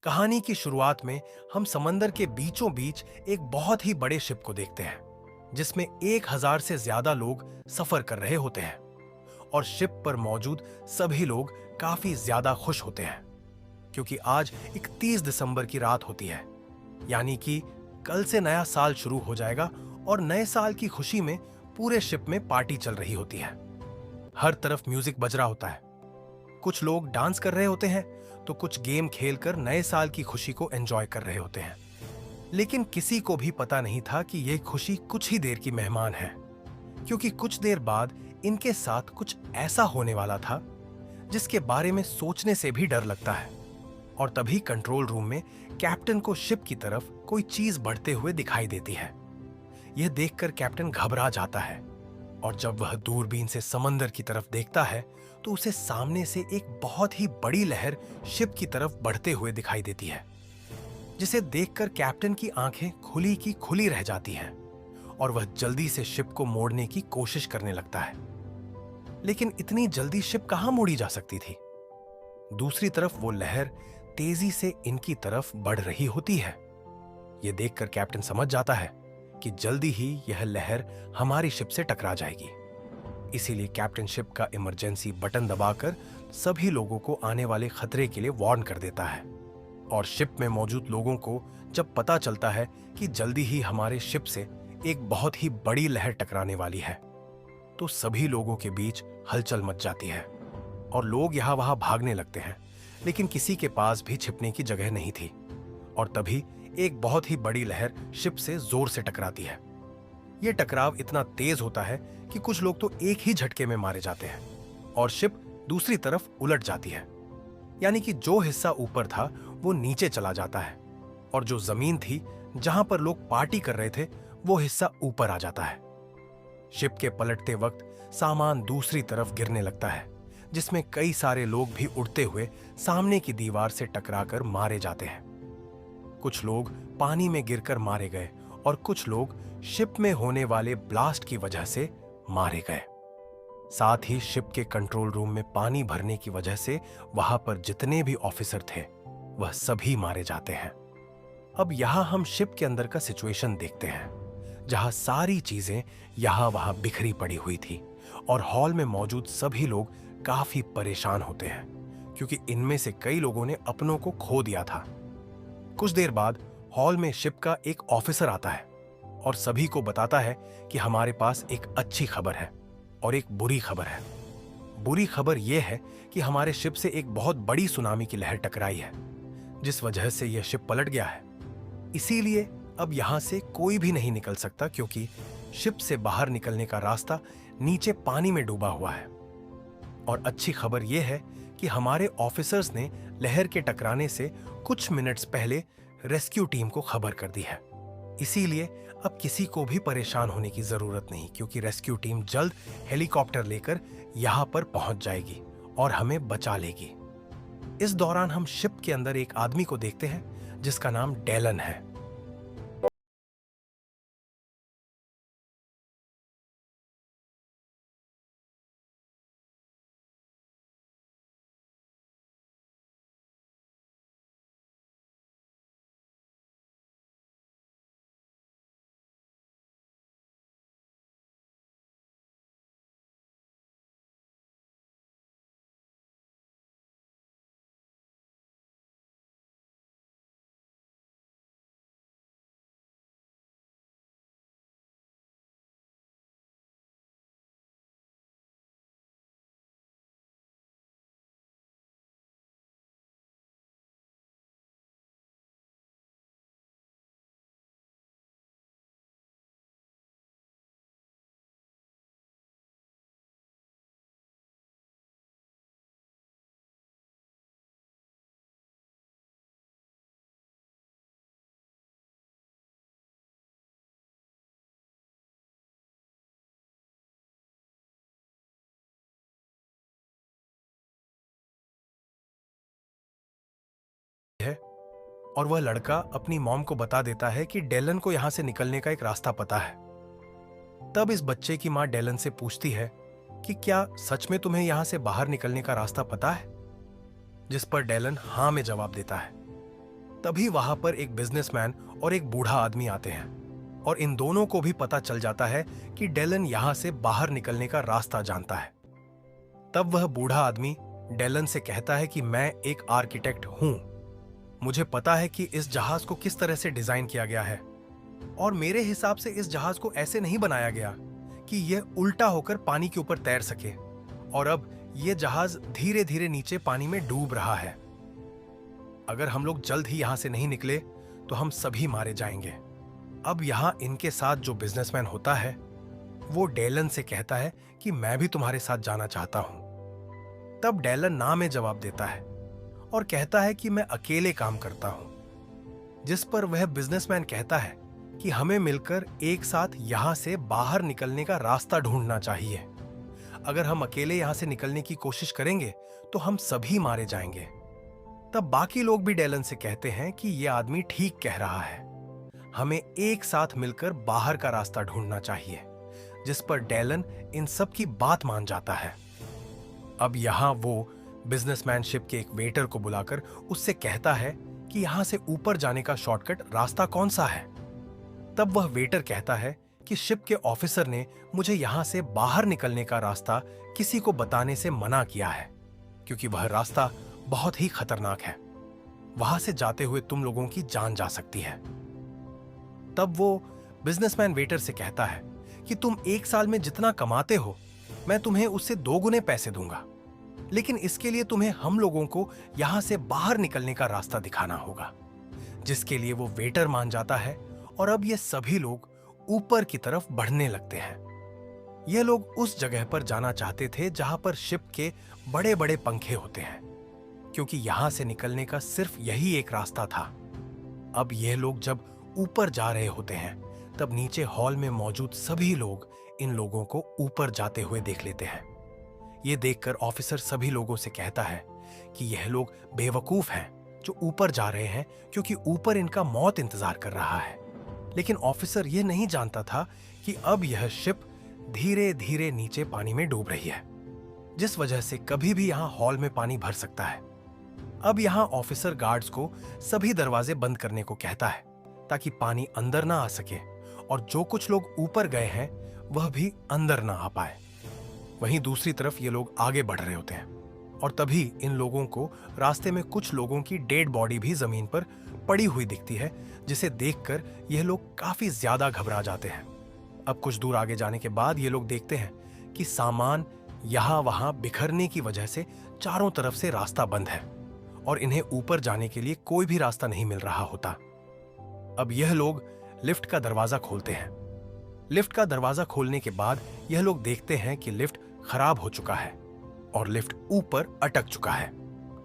कहानी की शुरुआत में हम समंदर के बीचों बीच एक बहुत ही बड़े शिप को देखते हैं जिसमें 1000 से ज्यादा लोग सफर कर रहे होते हैं। और शिप पर मौजूद सभी लोग काफी ज्यादा खुश होते हैं क्योंकि आज 31 दिसंबर की रात होती है, यानी कि कल से नया साल शुरू हो जाएगा और नए साल की खुशी में पूरे शिप में पार्टी चल रही होती है। हर तरफ म्यूजिक बज रहा होता है, कुछ लोग डांस कर रहे होते हैं तो कुछ गेम खेलकर नए साल की खुशी को एंजॉय कर रहे होते हैं। लेकिन किसी को भी पता नहीं था कि यह खुशी कुछ ही देर की मेहमान है, क्योंकि कुछ देर बाद इनके साथ कुछ ऐसा होने वाला था जिसके बारे में सोचने से भी डर लगता है। और तभी कंट्रोल रूम में कैप्टन को शिप की तरफ कोई चीज बढ़ते हुए दिखाई देती है। यह देखकर कैप्टन घबरा जाता है और जब वह दूरबीन से समंदर की तरफ देखता है तो उसे सामने से एक बहुत ही बड़ी लहर शिप की तरफ बढ़ते हुए दिखाई देती है, जिसे देखकर कैप्टन की आंखें खुली की खुली रह जाती हैं और वह जल्दी से शिप को मोड़ने की कोशिश करने लगता है। लेकिन इतनी जल्दी शिप कहां मोड़ी जा सकती थी? दूसरी तरफ वो लहर तेजी से इनकी तरफ बढ़ रही होती है। यह देखकर कैप्टन समझ जाता है कि जल्दी ही यह लहर हमारी शिप से टकरा जाएगी। इसीलिए कैप्टन शिप का इमरजेंसी बटन दबाकर सभी लोगों को आने वाले खतरे के लिए वार्न कर देता है। और शिप में मौजूद लोगों को जब पता चलता है कि जल्दी ही हमारे शिप से एक बहुत ही बड़ी लहर टकराने वाली है, तो सभी लोगों के बीच हलचल मच जाती है और लोग यहां वहां भागने लगते हैं। लेकिन किसी के पास भी छिपने की जगह नहीं थी। और तभी एक बहुत ही बड़ी लहर शिप से जोर से टकराती है। यह टकराव इतना तेज होता है कि कुछ लोग तो एक ही झटके में मारे जाते हैं और शिप दूसरी तरफ उलट जाती है, यानी कि जो हिस्सा ऊपर था वो नीचे चला जाता है और जो जमीन थी जहां पर लोग पार्टी कर रहे थे वो हिस्सा ऊपर आ जाता है। शिप के पलटते वक्त सामान दूसरी तरफ गिरने लगता है, जिसमें कई सारे लोग भी उड़ते हुए सामने की दीवार से टकराकर मारे जाते हैं। कुछ लोग पानी में गिरकर मारे गए और कुछ लोग शिप में होने वाले ब्लास्ट की वजह से मारे गए। साथ ही शिप के कंट्रोल रूम में पानी भरने की वजह से वहां पर जितने भी ऑफिसर थे वह सभी मारे जाते हैं। अब यहां हम शिप के अंदर का सिचुएशन देखते हैं, जहां सारी चीजें यहां वहां बिखरी पड़ी हुई थी और हॉल में मौजूद सभी लोग काफी परेशान होते हैं, क्योंकि इनमें से कई लोगों ने अपनों को खो दिया था। कुछ देर बाद हॉल में शिप का एक ऑफिसर आता है और सभी को बताता है कि हमारे पास एक अच्छी खबर है और एक बुरी खबर है। बुरी खबर यह है कि हमारे शिप से एक बहुत बड़ी सुनामी की लहर टकराई है, जिस वजह से यह शिप पलट गया है। इसीलिए अब यहां से कोई भी नहीं निकल सकता, क्योंकि शिप से बाहर निकलने का रास्ता नीचे पानी में डूबा हुआ है। और अच्छी खबर यह है कि हमारे ऑफिसर्स ने लहर के टकराने से कुछ मिनट्स पहले रेस्क्यू टीम को खबर कर दी है। इसीलिए अब किसी को भी परेशान होने की जरूरत नहीं, क्योंकि रेस्क्यू टीम जल्द हेलीकॉप्टर लेकर यहां पर पहुंच जाएगी और हमें बचा लेगी। इस दौरान हम शिप के अंदर एक आदमी को देखते हैं जिसका नाम डेलन है। है और वह लड़का अपनी मॉम को बता देता है कि डेलन को यहां से निकलने का एक रास्ता पता है। तब इस बच्चे की मां डेलन से पूछती है कि क्या सच में तुम्हें यहां से बाहर निकलने का रास्ता पता है? जिस पर डेलन हां में जवाब देता है। तभी वहां पर एक बिजनेसमैन और एक बूढ़ा आदमी आते हैं और इन दोनों को भी पता चल जाता है कि डेलन यहां से बाहर निकलने का रास्ता जानता है। तब वह बूढ़ा आदमी डेलन से कहता है कि मैं एक आर्किटेक्ट हूं, मुझे पता है कि इस जहाज को किस तरह से डिजाइन किया गया है और मेरे हिसाब से इस जहाज को ऐसे नहीं बनाया गया कि यह उल्टा होकर पानी के ऊपर तैर सके और अब यह जहाज धीरे धीरे नीचे पानी में डूब रहा है। अगर हम लोग जल्द ही यहां से नहीं निकले तो हम सभी मारे जाएंगे। अब यहां इनके साथ जो बिजनेसमैन होता है वो डेलन से कहता है कि मैं भी तुम्हारे साथ जाना चाहता हूं। तब डेलन ना में जवाब देता है और कहता है कि मैं अकेले काम करता हूं, जिस पर वह बिजनेसमैन कहता है कि हमें मिलकर एक साथ यहां से बाहर निकलने का रास्ता ढूंढना चाहिए। अगर हम अकेले यहां से निकलने की कोशिश करेंगे तो हम सभी मारे जाएंगे। तब बाकी लोग भी डेलन से कहते हैं कि यह आदमी ठीक कह रहा है, हमें एक साथ मिलकर बाहर का रास्ता ढूंढना चाहिए, जिस पर डेलन इन सब की बात मान जाता है। अब यहां वो बिजनेसमैन शिप के एक वेटर को बुलाकर उससे कहता है कि यहां से ऊपर जाने का शॉर्टकट रास्ता कौन सा है। तब वह वेटर कहता है कि शिप के ऑफिसर ने मुझे यहां से बाहर निकलने का रास्ता किसी को बताने से मना किया है, क्योंकि वह रास्ता बहुत ही खतरनाक है, वहां से जाते हुए तुम लोगों की जान जा सकती है। तब वो बिजनेसमैन वेटर से कहता है कि तुम एक साल में जितना कमाते हो मैं तुम्हें उससे 2 गुने पैसे दूंगा, लेकिन इसके लिए तुम्हें हम लोगों को यहां से बाहर निकलने का रास्ता दिखाना होगा, जिसके लिए वो वेटर मान जाता है। और अब ये सभी लोग ऊपर की तरफ बढ़ने लगते हैं। ये लोग उस जगह पर जाना चाहते थे जहां पर शिप के बड़े बड़े पंखे होते हैं, क्योंकि यहां से निकलने का सिर्फ यही एक रास्ता था। अब ये लोग जब ऊपर जा रहे होते हैं तब नीचे हॉल में मौजूद सभी लोग इन लोगों को ऊपर जाते हुए देख लेते हैं। ये देखकर ऑफिसर सभी लोगों से कहता है कि यह लोग बेवकूफ हैं जो ऊपर जा रहे हैं, क्योंकि ऊपर इनका मौत इंतजार कर रहा है। लेकिन ऑफिसर यह नहीं जानता था कि अब यह शिप धीरे धीरे नीचे पानी में डूब रही है, जिस वजह से कभी भी यहां हॉल में पानी भर सकता है। अब यहां ऑफिसर गार्ड्स को सभी दरवाजे बंद करने को कहता है ताकि पानी अंदर ना आ सके और जो कुछ लोग ऊपर गए हैं वह भी अंदर ना आ पाए। वहीं दूसरी तरफ ये लोग आगे बढ़ रहे होते हैं और तभी इन लोगों को रास्ते में कुछ लोगों की डेड बॉडी भी जमीन पर पड़ी हुई दिखती है, जिसे देखकर यह लोग काफी ज्यादा घबरा जाते हैं। अब कुछ दूर आगे जाने के बाद ये लोग देखते हैं कि सामान यहां वहां बिखरने की वजह से चारों तरफ से रास्ता बंद है और इन्हें ऊपर जाने के लिए कोई भी रास्ता नहीं मिल रहा होता। अब यह लोग लिफ्ट का दरवाजा खोलते हैं। लिफ्ट का दरवाजा खोलने के बाद यह लोग देखते हैं कि लिफ्ट खराब हो चुका है और लिफ्ट ऊपर अटक चुका है।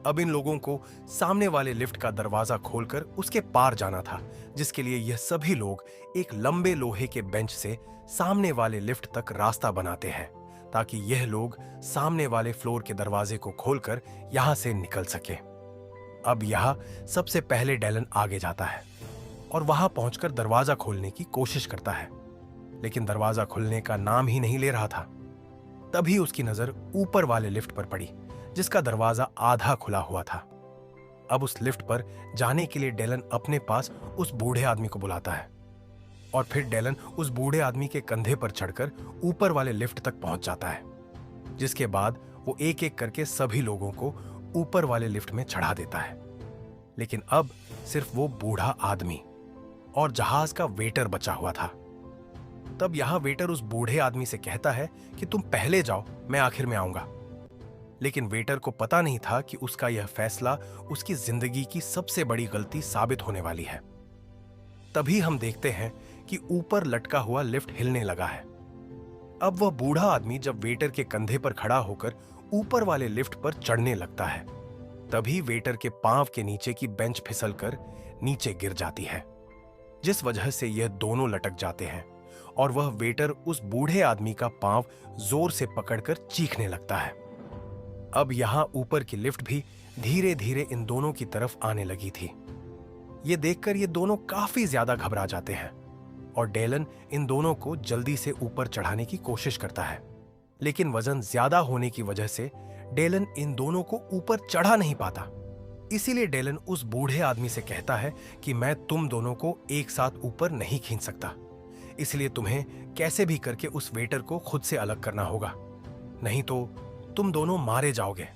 अब इन लोगों को सामने वाले लिफ्ट का दरवाजा खोलकर उसके पार जाना था, जिसके लिए यह सभी लोग एक लंबे लोहे के बेंच से सामने वाले लिफ्ट तक रास्ता बनाते हैं, ताकि यह लोग सामने वाले फ्लोर के दरवाजे को खोलकर यहां से निकल सके। अब यहां सबसे पहले डेलन आगे जाता है और वहां पहुंचकर दरवाजा खोलने की कोशिश करता है, लेकिन दरवाजा खुलने का नाम ही नहीं ले रहा था। तभी उसकी नजर ऊपर वाले लिफ्ट पर पड़ी, जिसका दरवाजा आधा खुला हुआ था। अब उस लिफ्ट पर जाने के लिए डेलन अपने पास उस बूढ़े आदमी को बुलाता है और फिर डेलन उस बूढ़े आदमी के कंधे पर चढ़कर ऊपर वाले लिफ्ट तक पहुंच जाता है, जिसके बाद वो एक एक करके सभी लोगों को ऊपर वाले लिफ्ट में चढ़ा देता है। लेकिन अब सिर्फ वो बूढ़ा आदमी और जहाज का वेटर बचा हुआ था। तब यहां वेटर उस बूढ़े आदमी से कहता है कि तुम पहले जाओ, मैं आखिर में आऊंगा। लेकिन वेटर को पता नहीं था कि उसका यह फैसला उसकी जिंदगी की सबसे बड़ी गलती साबित होने वाली है। तभी हम देखते हैं कि ऊपर लटका हुआ लिफ्ट हिलने लगा है। अब वह बूढ़ा आदमी जब वेटर के कंधे पर खड़ा होकर ऊपर वाले लिफ्ट पर चढ़ने लगता है, तभी वेटर के पांव के नीचे की बेंच फिसलकर नीचे गिर जाती है, जिस वजह से यह दोनों लटक जाते हैं और वह वेटर उस बूढ़े आदमी का पांव जोर से पकड़कर चीखने लगता है। अब यहां ऊपर की लिफ्ट भी धीरे धीरे इन दोनों की तरफ आने लगी थी। ये देखकर ये दोनों काफी ज्यादा घबरा जाते हैं और डेलन इन दोनों को जल्दी से ऊपर चढ़ाने की कोशिश करता है, लेकिन वजन ज्यादा होने की वजह से डेलन इन दोनों को ऊपर चढ़ा नहीं पाता इसीलिए डेलन उस बूढ़े आदमी से कहता है कि मैं तुम दोनों को एक साथ ऊपर नहीं खींच सकता, इसलिए तुम्हें कैसे भी करके उस वेटर को खुद से अलग करना होगा, नहीं तो तुम दोनों मारे जाओगे।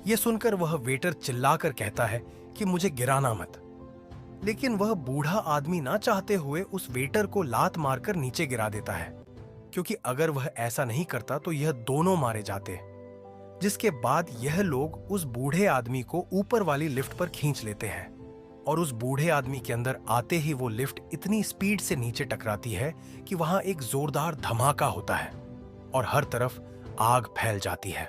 यह सुनकर वह वेटर चिल्लाकर कहता है कि मुझे गिराना मत, लेकिन वह बूढ़ा आदमी ना चाहते हुए उस वेटर को लात मारकर नीचे गिरा देता है, क्योंकि अगर वह ऐसा नहीं करता तो यह दोनों मारे जाते। जिसके बाद यह लोग उस बूढ़े आदमी को ऊपर वाली लिफ्ट पर खींच लेते हैं और उस बूढ़े आदमी के अंदर आते ही वो लिफ्ट इतनी स्पीड से नीचे टकराती है कि वहां एक जोरदार धमाका होता है और हर तरफ आग फैल जाती है।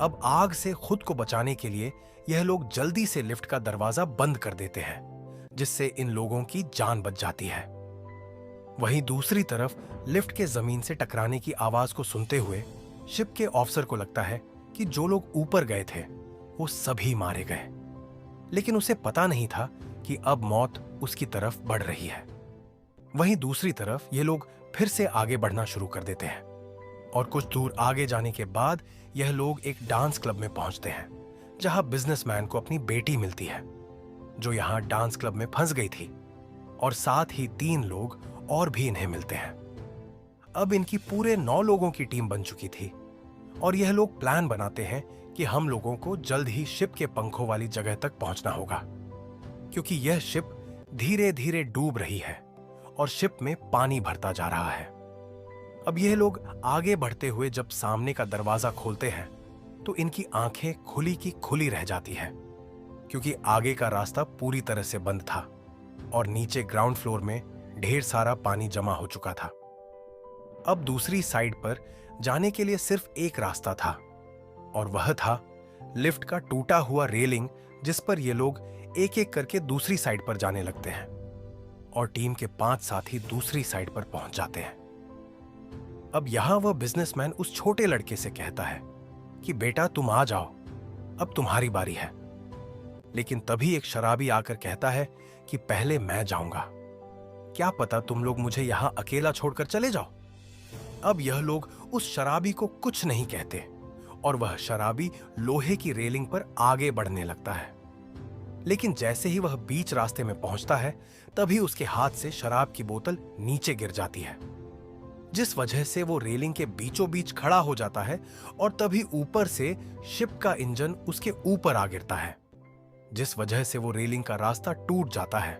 अब आग से खुद को बचाने के लिए यह लोग जल्दी से लिफ्ट का दरवाजा बंद कर देते हैं, जिससे इन लोगों की जान बच जाती है। वहीं दूसरी तरफ लिफ्ट के जमीन से टकराने की आवाज को सुनते हुए शिप के ऑफिसर को लगता है कि जो लोग ऊपर गए थे वो सभी मारे गए, लेकिन उसे पता नहीं था कि अब मौत उसकी तरफ बढ़ रही है। वहीं दूसरी तरफ ये लोग फिर से आगे बढ़ना शुरू कर देते हैं और कुछ दूर आगे जाने के बाद यह लोग एक डांस क्लब में पहुंचते हैं, जहां बिजनेसमैन को अपनी बेटी मिलती है, जो यहां डांस क्लब में फंस गई थी, और साथ ही 3 लोग और भी इन्हें मिलते हैं। अब इनकी पूरे 9 लोगों की टीम बन चुकी थी और यह लोग प्लान बनाते हैं कि हम लोगों को जल्द ही शिप के पंखों वाली जगह तक पहुंचना होगा, क्योंकि यह शिप धीरे धीरे डूब रही है और शिप में पानी भरता जा रहा है। अब यह लोग आगे बढ़ते हुए जब सामने का दरवाजा खोलते हैं तो इनकी आंखें खुली की खुली रह जाती है, क्योंकि आगे का रास्ता पूरी तरह से बंद था और नीचे ग्राउंड फ्लोर में ढेर सारा पानी जमा हो चुका था। अब दूसरी साइड पर जाने के लिए सिर्फ एक रास्ता था और वह था लिफ्ट का टूटा हुआ रेलिंग, जिस पर ये लोग एक एक करके दूसरी साइड पर जाने लगते हैं और टीम के 5 साथी दूसरी साइड पर पहुंच जाते हैं। अब यहां वह बिजनेसमैन उस छोटे लड़के से कहता है कि बेटा तुम आ जाओ, अब तुम्हारी बारी है। लेकिन तभी एक शराबी आकर कहता है कि पहले मैं जाऊंगा, क्या पता तुम लोग मुझे यहां अकेला छोड़कर चले जाओ। अब यह लोग उस शराबी को कुछ नहीं कहते और वह शराबी लोहे की रेलिंग पर आगे बढ़ने लगता है, लेकिन जैसे ही वह बीच रास्ते में पहुंचता है तभी उसके हाथ से शराब की बोतल नीचे गिर जाती है, जिस वजह से वो रेलिंग के बीचों बीच खड़ा हो जाता है और तभी ऊपर से शिप का इंजन उसके ऊपर आ गिरता है, जिस वजह से वो रेलिंग का रास्ता टूट जाता है